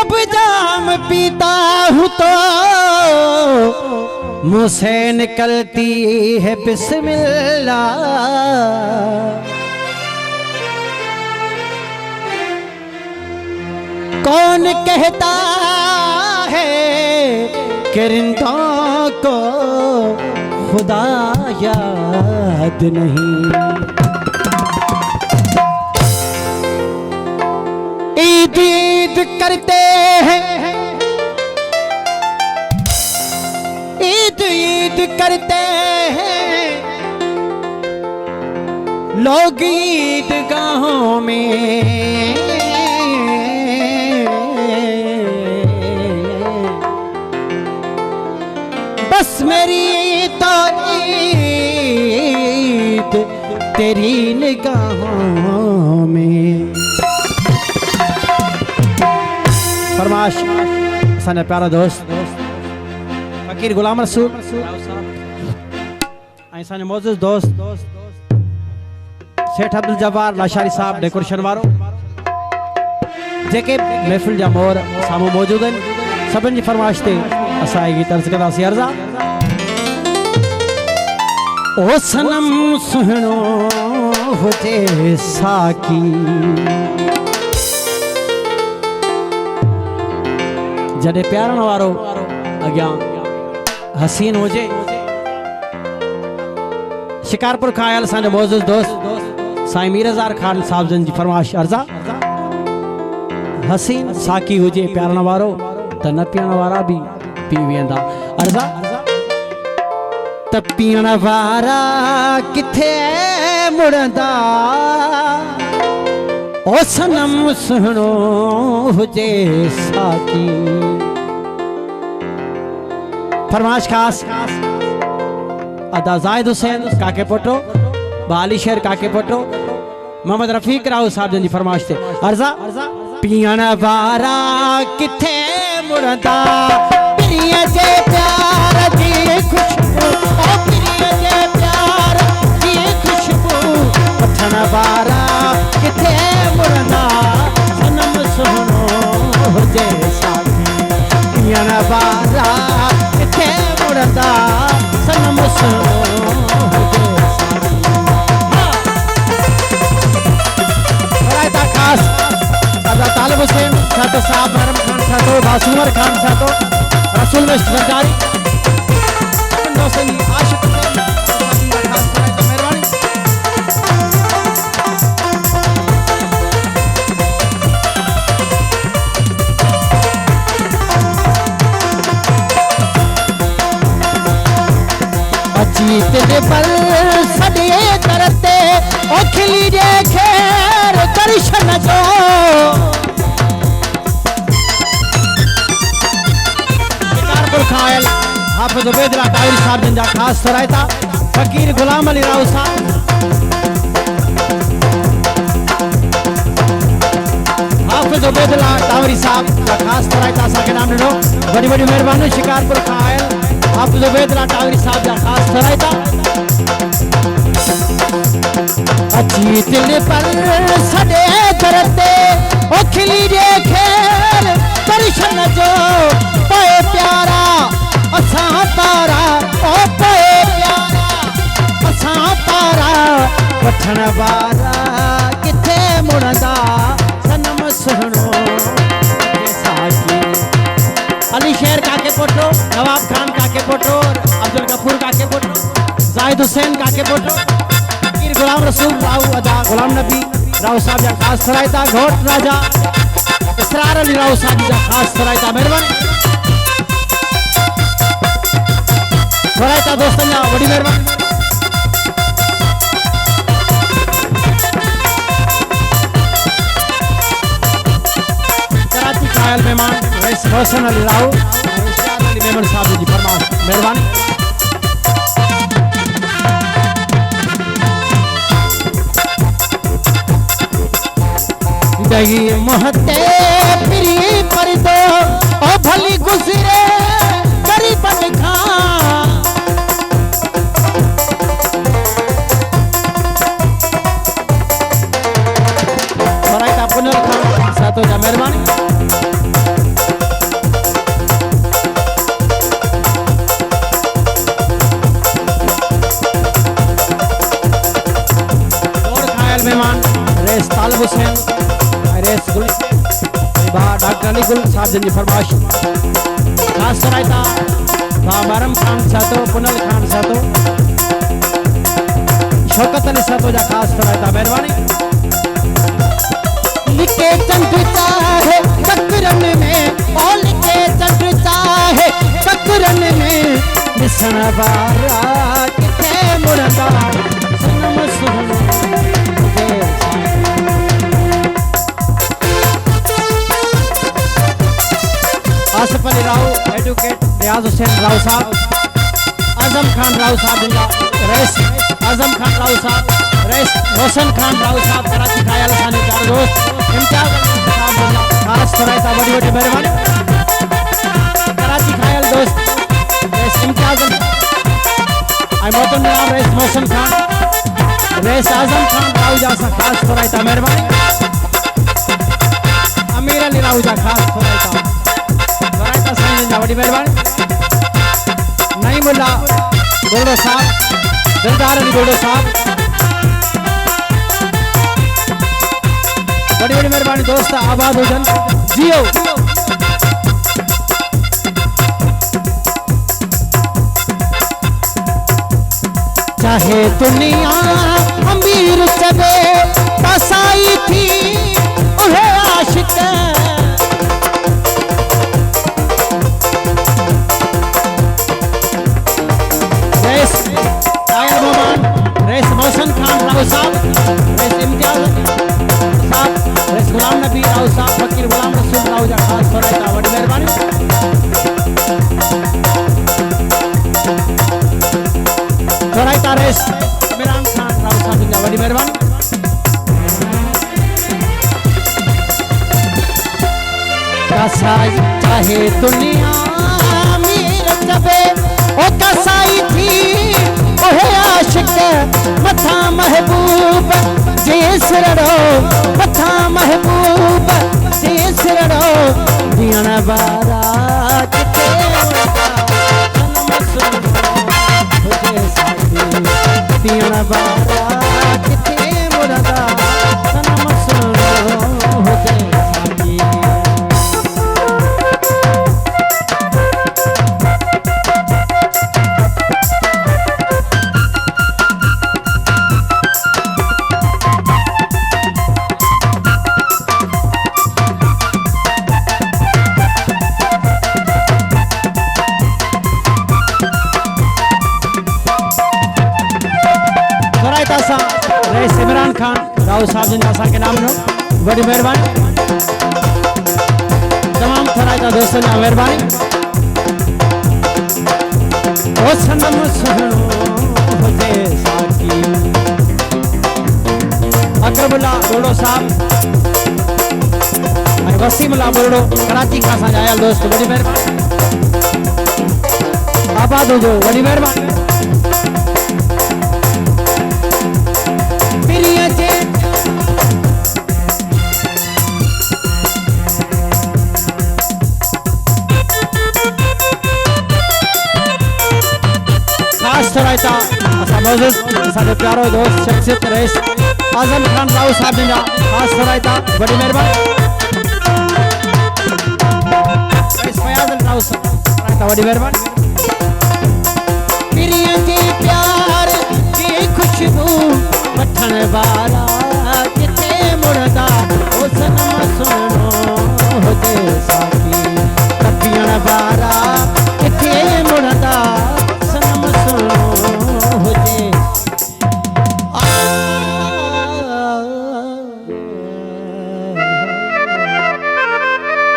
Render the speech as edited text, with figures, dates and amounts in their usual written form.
जब जाम पीता हूँ तो मुँह से निकलती है बिस्मिल्लाह। कौन कहता है परिंदों को खुदा याद नहीं। ईद ईद करते हैं, ईद ईद करते हैं लोग ईदगाहों में। बस मेरी तो ईद तेरी निगाहों में। फरमाश साने प्यारा दोस्त फकीर गुलाम रसूल साने मौजूद दोस्त सेठ अब्दुल जब्बार लाशारी साहब डेकोरेशन वारो जेके महफिल जा मोर सामू मौजूद हैं। सभिनी जी फरमाइश ते असां ही तर्ज कंदासीं अर्ज़ा। ओ सनम सुहिणो हुजे साकी जॾहिं प्यारण वारो अॻियां हसीन हुजे। शिकारपुर खां आयल असांजो मौजूद दोस्त साईं मीरज़ार खान साहब जन जी फरमाइश अर्ज़ा। हसीन साकी हुजे प्यारण वारो त न पीअण वारा भी पी वेंदा। अर्ज़ा त पीअण वारा किथे मुड़ंदा ओ सनम सुहिणो हुजे साकी। फरमाइश खास अदा जाहिद हुसैन काके पोटो बाली शहर काके पोटो मोहम्मद रफीक राव साहब जन जी फरमाइश ते अर्ज़ा। पीअण वारा किथे मुड़ंदा प्रिय जे प्यार जी खुशबू ओ प्रिय जे प्यार जी खुशबू वठण वारा किथे मुड़ंदा सनम सुहिणो हुजे साकी। पीअण वारा किथे मुड़ंदा सनम सुहिणो हुजे साकी। वरायता खास अदा तालिब हुसैन सातो साहब नरम खान सातो बासुमर खान सातो रसूल में सरकारी दोस्तनी आशिक खास तो मेहरबानी। अची तेरे पर सदे करते ओ खिली जे खैर दर्शन जो। खायल हाफिज उबैदुल्लाह टावरी साहब जन जा खास सरायता फकीर गुलाम अली राव साहब हाफिज उबैदुल्लाह टावरी साहब जा खास सरायता असांखे नाम ॾिनो। वॾी वॾी महिरबानी। शिकारपुर खां आयल हाफिज उबैदुल्लाह टावरी साहब जा खास सरायता। अची दिल पर सॾे करते ओ खिली जे खेर दर्शन जो पोए प्यारा असां तारा ओ पोए प्यारा असां तारा वठण वारा किथे मुड़ंदा सनम सुहिणो हुजे साकी। अली शेर काके पोटो नवाब खान काके पोटो अब्दुल गफूर काके पोटो जाहिद हुसैन काके पोटो फकीर गुलाम रसूल राव अदा गुलाम नबी राव साहब जा खास सरायता। घोट राजा इसरार अली राव साहब जा खास सरायता मेहरबानी। वरायता दोस्तन जा वडी मेहरबानी। कराची कायल मेहमान रईस हसन अली राव इश्तियाक अली मेमन साहब जी फरमाइश मेहरबानी। दही महते प्री पर दो ओ भली गुजरे गरीबन खां। वरायता पुनर खान सातो जा मेहरबानी। डॉक्टर अली गुल साहब जन की फरमाइश खास करायता बाबरम खान सातो पुनल खान सातो शौकत अली सातो जा खास करायता मेहरबानी लिखे चंद चाहे चक्रन में ओ लिखे चंद चाहे चक्रन में मिसन बारा किथे मुरदा सनम सुनो आसिफ अली राव एडवोकेट रियाज हुसैन राव साहब आजम खान राव साहब जिंदा रईस आजम खान राव साहब रईस रोशन खान राव साहब कराची खायल सानी चार दोस्त इम्तियाज साहब जिंदा खास करायता बड़ी बड़ी मेहरबानी कराची खायल दोस्त रईस इम्तियाज आई मोहतरम जनाब रईस रोशन खान रईस आजम खान राव जा खास करायता मेहरबानी अमीर अली राव जा खास करायता बड़ी मेहरबानी नईमुल्ला गोड़ो साहब दिलदार अली गोड़ो साहब बड़ी बड़ी मेहरबानी दोस्त आबाद हुजन जियो चाहे दुनिया अमीर चले कसाई थी उन्हें आशिक मोहसन खान राव साहब रईस इम्तियाज साहब रईस गुलाम नबी राव साहब फकीर गुलाम रसूल राव जा खास करायता बड़ी मेहरबानी करायता रईस इमरान खान राव साहब जा बड़ी मेहरबानी कसाई चाहे दुनिया अमीर जबे ओ कसाई थी ओहे आशिक मथा महबूब जिस रड़ो मथा महबूब जिस रड़ो दियण बारा किथे दियण बारा किथे मुरदा सनम सुनो हुजे साकी रईस इमरान खान राव साहब जिन के नाम नो बड़ी मेहरबानी तमाम थरायता दोस्तों ने मेहरबानी ओ सनम सुनो हुजे साकी अकरमुल्ला बोड़ो साहब और वसीमुल्ला बोड़ो कराची का सा आयल दोस्त बड़ी मेहरबानी आबाद हो जो बड़ी मेहरबानी करायता असा मौजूद साडे प्यारो दोस्त शख्सियत रईस आजम खान राव साहब जिंदा खास करायता बड़ी मेहरबानी रईस फयाज राव साहब करायता बड़ी मेहरबानी